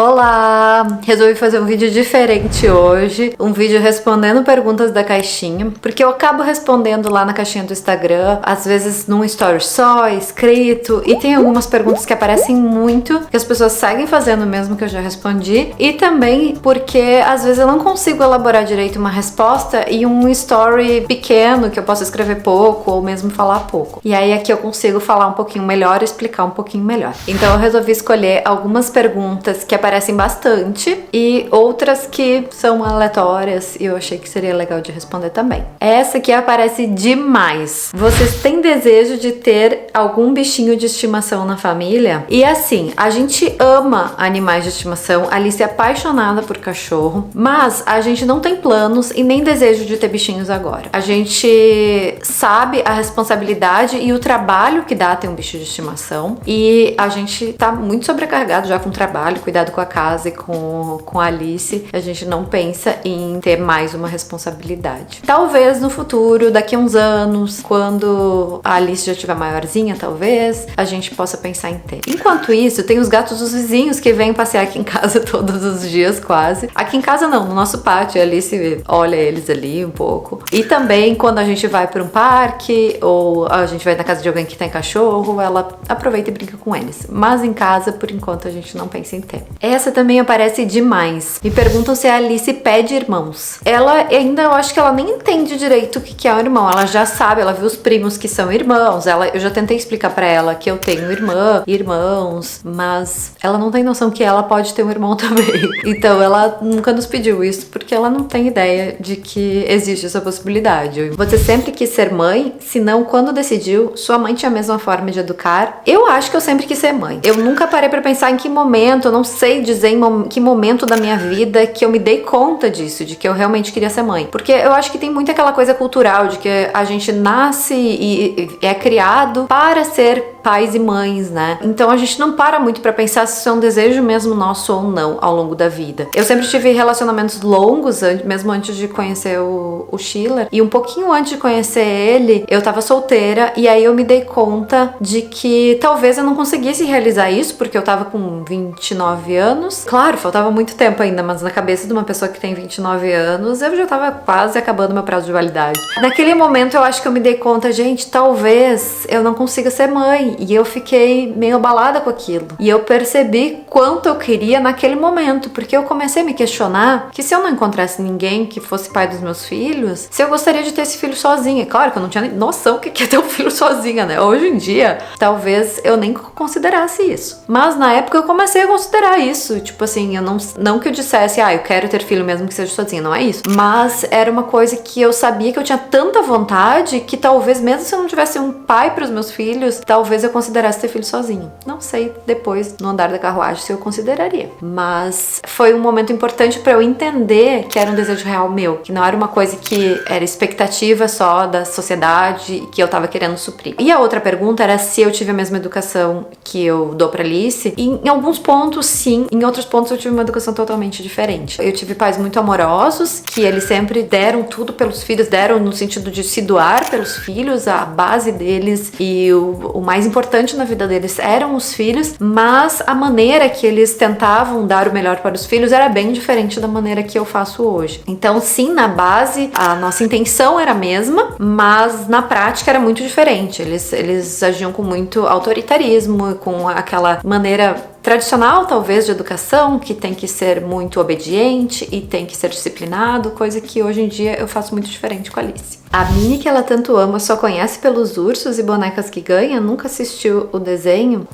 Olá! Resolvi fazer um vídeo diferente hoje, um vídeo respondendo perguntas da caixinha, porque eu acabo respondendo lá na caixinha do Instagram, às vezes num story só, escrito, e tem algumas perguntas que aparecem muito, que as pessoas seguem fazendo mesmo que eu já respondi, e também porque às vezes eu não consigo elaborar direito uma resposta em um story pequeno, que eu posso escrever pouco ou mesmo falar pouco. E aí aqui eu consigo falar um pouquinho melhor, explicar um pouquinho melhor. Então eu resolvi escolher algumas perguntas que aparecem bastante e outras que são aleatórias e eu achei que seria legal de responder também. Essa aqui aparece demais. Vocês têm desejo de ter algum bichinho de estimação na família? E assim, a gente ama animais de estimação, a Alice é apaixonada por cachorro, mas a gente não tem planos e nem desejo de ter bichinhos agora. A gente sabe a responsabilidade e o trabalho que dá ter um bicho de estimação e a gente tá muito sobrecarregado já com o trabalho, cuidado com a casa e com a Alice. A gente não pensa em ter mais uma responsabilidade. Talvez no futuro, daqui a uns anos, quando a Alice já estiver maiorzinha, talvez a gente possa pensar em ter. Enquanto isso, tem os gatos dos vizinhos que vêm passear aqui em casa todos os dias quase. Aqui em casa não, no nosso pátio, a Alice olha eles ali um pouco. E também quando a gente vai para um parque ou a gente vai na casa de alguém que tem cachorro, ela aproveita e brinca com eles. Mas em casa, por enquanto, a gente não pensa em ter. Essa também aparece demais. Me perguntam se a Alice pede irmãos. Ela ainda, eu acho que ela nem entende direito o que é um irmão. Ela já sabe, ela viu os primos que são irmãos. Eu já tentei explicar pra ela que eu tenho irmã, irmãos, mas ela não tem noção que ela pode ter um irmão também. Então ela nunca nos pediu isso porque ela não tem ideia de que existe essa possibilidade. Você sempre quis ser mãe? Se não, quando decidiu, sua mãe tinha a mesma forma de educar? Eu acho que eu sempre quis ser mãe. Eu nunca parei pra pensar em que momento, eu não sei dizer em que momento da minha vida que eu me dei conta disso, de que eu realmente queria ser mãe. Porque eu acho que tem muito aquela coisa cultural de que a gente nasce e é criado para ser pais e mães, né? Então a gente não para muito pra pensar se isso é um desejo mesmo nosso ou não ao longo da vida. Eu sempre tive relacionamentos longos, mesmo antes de conhecer o Schiller, e um pouquinho antes de conhecer ele, eu tava solteira, e aí eu me dei conta de que talvez eu não conseguisse realizar isso, porque eu tava com 29 anos. Claro, faltava muito tempo ainda, mas na cabeça de uma pessoa que tem 29 anos, eu já tava quase acabando meu prazo de validade. Naquele momento eu acho que eu me dei conta, gente, talvez eu não consiga ser mãe. E eu fiquei meio abalada com aquilo. E eu percebi quanto eu queria naquele momento, porque eu comecei a me questionar que se eu não encontrasse ninguém que fosse pai dos meus filhos, se eu gostaria de ter esse filho sozinha. Claro que eu não tinha noção do que é ter um filho sozinha, né? Hoje em dia, talvez eu nem considerasse isso. Mas na época eu comecei a considerar isso. Tipo assim, eu não que eu dissesse, eu quero ter filho mesmo que seja sozinha, não é isso. Mas era uma coisa que eu sabia que eu tinha tanta vontade que talvez mesmo se eu não tivesse um pai para os meus filhos, talvez eu considerasse ter filho sozinho. Não sei depois, no andar da carruagem, se eu consideraria. Mas foi um momento importante para eu entender que era um desejo real meu, que não era uma coisa que era expectativa só da sociedade que eu tava querendo suprir. E a outra pergunta era se eu tive a mesma educação que eu dou pra Alice. E em alguns pontos, sim. Em outros pontos, eu tive uma educação totalmente diferente. Eu tive pais muito amorosos, que eles sempre deram tudo pelos filhos, deram no sentido de se doar pelos filhos, a base deles e o mais importante na vida deles eram os filhos, mas a maneira que eles tentavam dar o melhor para os filhos era bem diferente da maneira que eu faço hoje. Então, sim, na base, a nossa intenção era a mesma, mas na prática era muito diferente. Eles agiam com muito autoritarismo, com aquela maneira tradicional, talvez, de educação, que tem que ser muito obediente e tem que ser disciplinado, coisa que hoje em dia eu faço muito diferente com a Alice. A Minnie, que ela tanto ama, só conhece pelos ursos e bonecas que ganha? Nunca assistiu o desenho?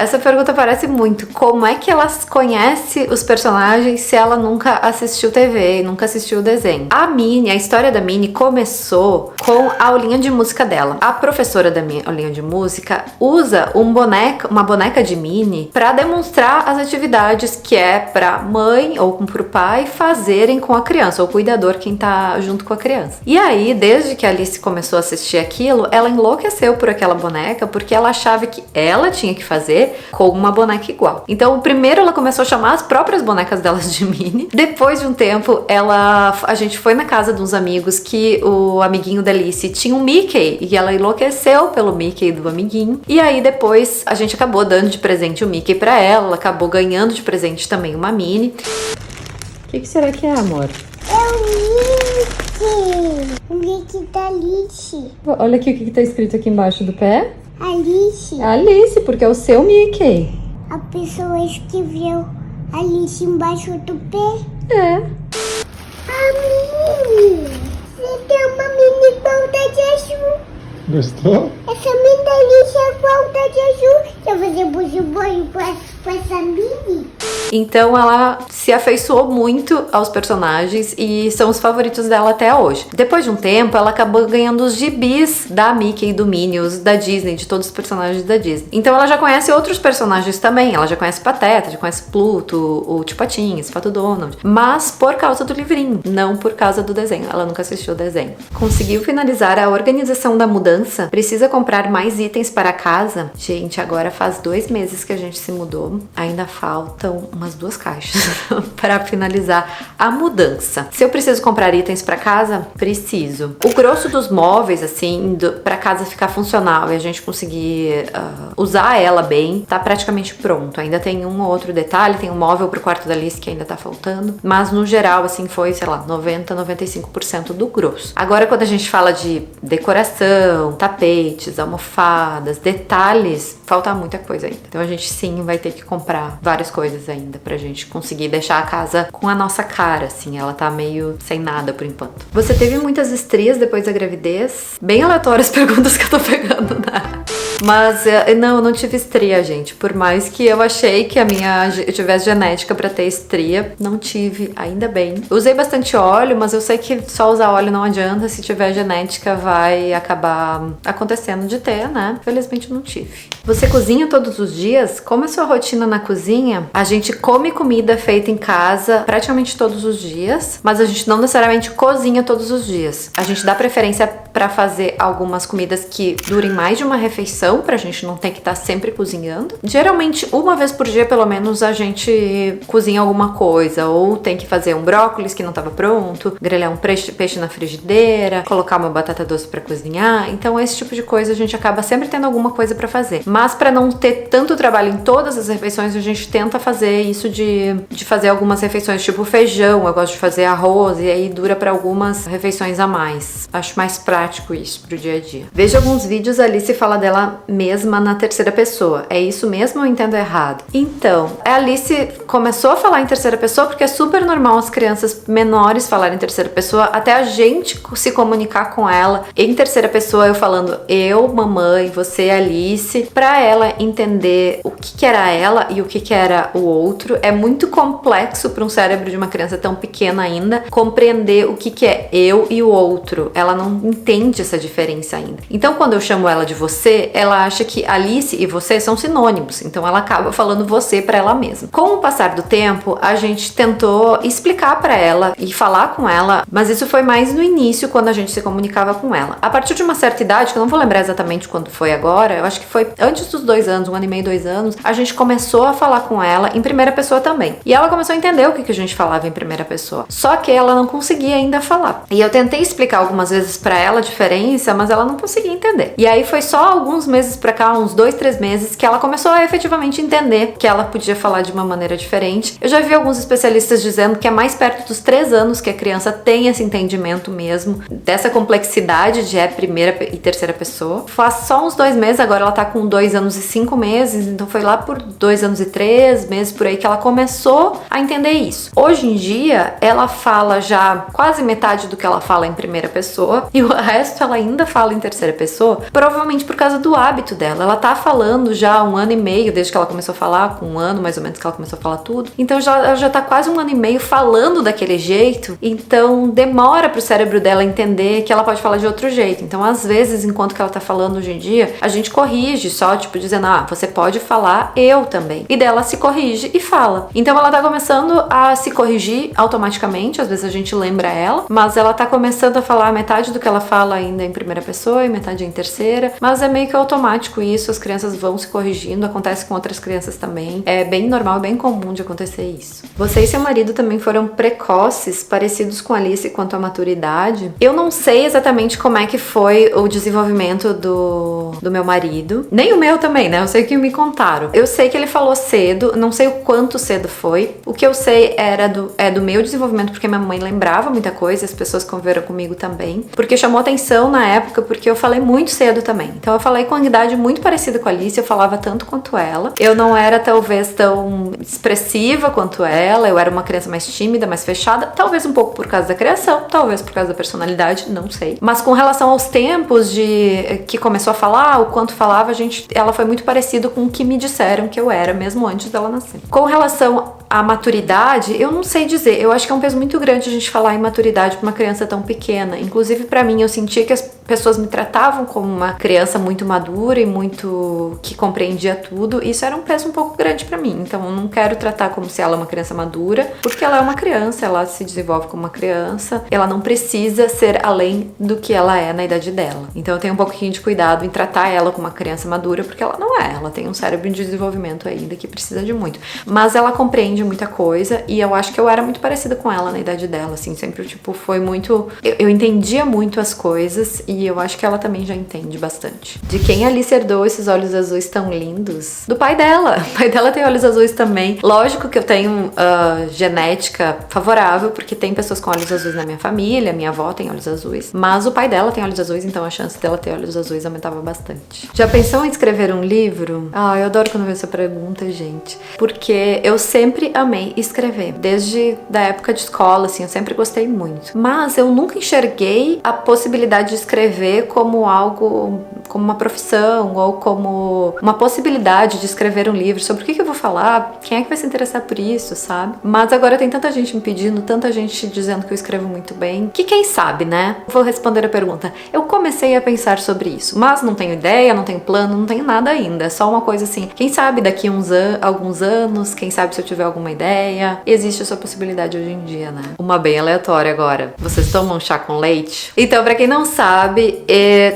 Essa pergunta parece muito. Como é que ela conhece os personagens se ela nunca assistiu TV e nunca assistiu o desenho? A Minnie, a história da Minnie começou com a aulinha de música dela. A professora da minha aulinha de música usa uma boneca de Minnie para demonstrar as atividades que é pra mãe ou pro pai fazerem com a criança, ou o cuidador, quem tá junto com a criança. E aí, desde desde que a Alice começou a assistir aquilo, ela enlouqueceu por aquela boneca porque ela achava que ela tinha que fazer com uma boneca igual. Então, primeiro ela começou a chamar as próprias bonecas delas de Minnie. Depois de um tempo, a gente foi na casa de uns amigos que o amiguinho da Alice tinha um Mickey e ela enlouqueceu pelo Mickey do amiguinho. E aí depois a gente acabou dando de presente o Mickey pra ela acabou ganhando de presente também uma Minnie. O que será que é, amor? É o Mickey da Alice. Olha aqui o que tá escrito aqui embaixo do pé. Alice. Alice, porque é o seu Mickey. A pessoa escreveu Alice embaixo do pé. É. A Minnie. Você tem uma mini volta de azul. Gostou? Essa mini Alice é volta de azul. Eu vou fazer buziboio com essa Minnie. Então ela se afeiçoou muito aos personagens e são os favoritos dela até hoje. Depois de um tempo, ela acabou ganhando os gibis da Mickey e do Minnie, os da Disney, de todos os personagens da Disney. Então ela já conhece outros personagens também. Ela já conhece Pateta, já conhece Pluto, o Tio Patinhas, Pato Donald. Mas por causa do livrinho, não por causa do desenho. Ela nunca assistiu o desenho. Conseguiu finalizar a organização da mudança? Precisa comprar mais itens para casa? Gente, agora faz 2 meses que a gente se mudou. Ainda faltam umas 2 caixas para finalizar a mudança. Se eu preciso comprar itens para casa, preciso. O grosso dos móveis, assim, para casa ficar funcional e a gente conseguir usar ela bem, tá praticamente pronto. Ainda tem um ou outro detalhe, tem um móvel pro quarto da Alice que ainda tá faltando, mas no geral, assim, foi, sei lá, 90-95% do grosso. Agora, quando a gente fala de decoração, tapetes, almofadas, detalhes, falta muita coisa ainda. Então a gente sim vai ter que comprar várias coisas ainda pra gente conseguir deixar a casa com a nossa cara, assim. Ela tá meio sem nada por enquanto. Você teve muitas estrias depois da gravidez? Bem aleatórias perguntas que eu tô pegando, né? Mas não, eu não tive estria, gente. Por mais que eu achei que eu tivesse genética pra ter estria, não tive, ainda bem. Eu usei bastante óleo, mas eu sei que só usar óleo não adianta. Se tiver genética, vai acabar acontecendo de ter, né? Felizmente não tive. Você cozinha todos os dias? Como é a sua rotina na cozinha? A gente come comida feita em casa praticamente todos os dias, mas a gente não necessariamente cozinha todos os dias. A gente dá preferência pra fazer algumas comidas que durem mais de uma refeição, pra gente não ter que estar sempre cozinhando. Geralmente, uma vez por dia, pelo menos, a gente cozinha alguma coisa, ou tem que fazer um brócolis que não estava pronto, grelhar um peixe na frigideira, colocar uma batata doce pra cozinhar. Então, esse tipo de coisa a gente acaba sempre tendo alguma coisa pra fazer. Mas pra não ter tanto trabalho em todas as refeições, a gente tenta fazer isso de fazer algumas refeições, tipo feijão. Eu gosto de fazer arroz e aí dura pra algumas refeições a mais. Acho mais prático isso pro dia a dia. Veja alguns vídeos ali se fala dela mesma na terceira pessoa. É isso mesmo ou eu entendo errado? Então, a Alice começou a falar em terceira pessoa porque é super normal as crianças menores falarem em terceira pessoa, até a gente se comunicar com ela em terceira pessoa, eu falando eu, mamãe, você, Alice, pra ela entender o que era ela e o que era o outro. É muito complexo para um cérebro de uma criança tão pequena ainda compreender o que é eu e o outro. Ela não entende essa diferença ainda. Então, quando eu chamo ela de você, ela acha que Alice e você são sinônimos. Então, ela acaba falando você para ela mesma. Com o passar do tempo, a gente tentou explicar para ela e falar com ela, mas isso foi mais no início, quando a gente se comunicava com ela. A partir de uma certa idade, que eu não vou lembrar exatamente quando foi agora, eu acho que foi antes dos 2 anos, 1 ano e meio, 2 anos, a gente começou a falar com ela em primeira pessoa também. E ela começou a entender o que a gente falava em primeira pessoa. Só que ela não conseguia ainda falar. E eu tentei explicar algumas vezes pra ela a diferença, mas ela não conseguia entender. E aí foi só alguns meses pra cá, uns 2, 3 meses, que ela começou a efetivamente entender que ela podia falar de uma maneira diferente. Eu já vi alguns especialistas dizendo que é mais perto dos 3 anos que a criança tem esse entendimento mesmo, dessa complexidade de primeira e terceira pessoa. Faz só uns 2 meses, agora ela tá com 2 anos e 5 meses, então foi lá por 2 anos e 3 meses por aí que ela começou a entender isso. Hoje em dia, ela fala já quase metade do que ela fala em primeira pessoa e o resto ela ainda fala em terceira pessoa, provavelmente por causa do hábito dela. Ela tá falando já há 1 ano e meio, desde que ela começou a falar, com 1 ano mais ou menos que ela começou a falar tudo. Então ela já tá quase 1 ano e meio falando daquele jeito, então demora pro cérebro dela entender que ela pode falar de outro jeito. Então às vezes, enquanto que ela tá falando hoje em dia, a gente corrige só, tipo, dizendo, você pode falar eu também. E dela se corrige e fala. Então ela tá começando a se corrigir automaticamente, às vezes a gente lembra ela, mas ela tá começando a falar metade do que ela fala ainda em primeira pessoa e metade em terceira, mas é meio que automático isso, as crianças vão se corrigindo, acontece com outras crianças também. É bem normal, bem comum de acontecer isso. Você e seu marido também foram precoces, parecidos com Alice quanto à maturidade. Eu não sei exatamente como é que foi o desenvolvimento do meu marido, nem o meu também, né? Eu sei que me contaram. Eu sei que ele falou cedo, não sei o quanto cedo foi. O que eu sei é do meu desenvolvimento, porque minha mãe lembrava muita coisa, as pessoas conviveram comigo também, porque chamou atenção na época, porque eu falei muito cedo também. Então eu falei com uma idade muito parecida com a Alice, eu falava tanto quanto ela. Eu não era talvez tão expressiva quanto ela, eu era uma criança mais tímida, mais fechada, talvez um pouco por causa da criação, talvez por causa da personalidade, não sei. Mas com relação aos tempos de que começou a falar, o quanto falava, ela foi muito parecida com o que me disseram que eu era, mesmo antes dela nascer. Com relação à maturidade, eu não sei dizer, eu acho que é um peso muito grande a gente falar em maturidade pra uma criança tão pequena. Inclusive pra mim, eu sentia que as pessoas me tratavam como uma criança muito madura e muito que compreendia tudo. Isso era um peso um pouco grande pra mim. Então eu não quero tratar como se ela é uma criança madura, porque ela é uma criança, ela se desenvolve como uma criança, ela não precisa ser além do que ela é na idade dela. Então eu tenho um pouquinho de cuidado em tratar ela como uma criança madura, porque ela não é, ela tem um cérebro em desenvolvimento ainda que precisa de muito. Mas ela compreende muita coisa e eu acho que eu era muito parecida com ela na idade dela, assim, sempre, tipo, foi muito... Eu entendia muito as coisas e eu acho que ela também já entende bastante. De quem a Alice herdou esses olhos azuis tão lindos? Do pai dela. O pai dela tem olhos azuis também. Lógico que eu tenho genética favorável, porque tem pessoas com olhos azuis na minha família, minha avó tem olhos azuis, mas o pai dela tem olhos azuis, então a chance dela ter olhos azuis aumentava bastante. Já pensou em escrever um livro? Eu adoro quando vejo essa pergunta, gente, porque eu sempre amei escrever, desde da época de escola, assim, eu sempre gostei muito, mas eu nunca enxerguei a possibilidade de escrever como algo, como uma profissão ou como uma possibilidade de escrever um livro. Sobre o que eu vou falar, quem é que vai se interessar por isso, sabe? Mas agora tem tanta gente me pedindo, tanta gente dizendo que eu escrevo muito bem, que quem sabe, né? Vou responder a pergunta. Eu comecei a pensar sobre isso, mas não tenho ideia, não tenho plano, não tenho nada ainda, é só uma coisa assim, quem sabe daqui alguns anos, quem sabe se eu tiver alguma ideia, existe essa possibilidade hoje em dia, né? Uma bem aleatória agora. Vocês tomam chá com leite? Então, pra quem não sabe,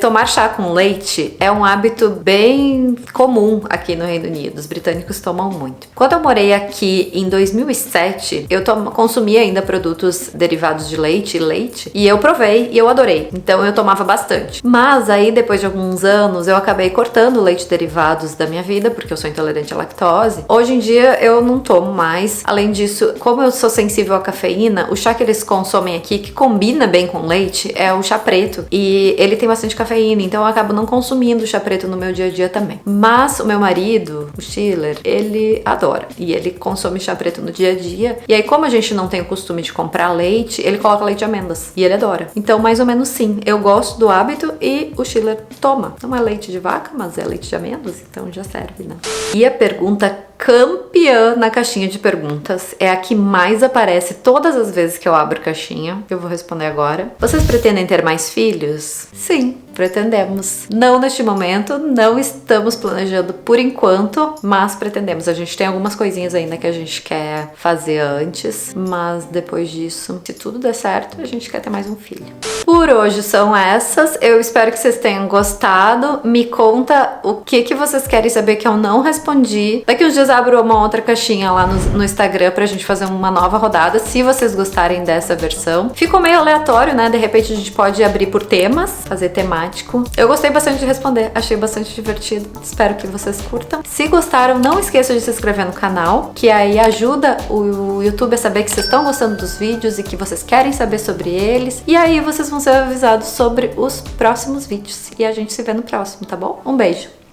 tomar chá com leite é um hábito bem comum aqui no Reino Unido. Os britânicos tomam muito. Quando eu morei aqui em 2007, eu consumia ainda produtos derivados de leite, e eu provei e eu adorei. Então eu tomava bastante. Mas aí, depois de alguns anos, eu acabei cortando leite derivados da minha vida, porque eu sou intolerante à lactose. Hoje em dia eu não tomo mais. Além disso, como eu sou sensível à cafeína, o chá que eles consomem aqui, que combina bem com leite, é o chá preto. E ele tem bastante cafeína, então eu acabo não consumindo chá preto no meu dia a dia também. Mas o meu marido, o Schiller, ele adora. E ele consome chá preto no dia a dia. E aí, como a gente não tem o costume de comprar leite, ele coloca leite de amêndoas. E ele adora. Então, mais ou menos sim, eu gosto do hábito e o Schiller toma. Não é leite de vaca, mas é leite de amêndoas, então já serve, né? E a pergunta campeã na caixinha de perguntas é a que mais aparece todas as vezes que eu abro caixinha. Eu vou responder agora. Vocês pretendem ter mais filhos? Sim, pretendemos. Não neste momento, não estamos planejando por enquanto, mas pretendemos. A gente tem algumas coisinhas ainda que a gente quer fazer antes, mas depois disso, se tudo der certo, a gente quer ter mais um filho. Por hoje são essas. Eu espero que vocês tenham gostado. Me conta o que vocês querem saber que eu não respondi. Daqui uns dias abro uma outra caixinha lá no Instagram pra gente fazer uma nova rodada, se vocês gostarem dessa versão. Ficou meio aleatório, né? De repente a gente pode abrir por temas, fazer temático. Eu gostei bastante de responder, achei bastante divertido. Espero que vocês curtam. Se gostaram, não esqueçam de se inscrever no canal, que aí ajuda o YouTube a saber que vocês estão gostando dos vídeos e que vocês querem saber sobre eles. E aí vocês vão ser avisados sobre os próximos vídeos. E a gente se vê no próximo, tá bom? Um beijo!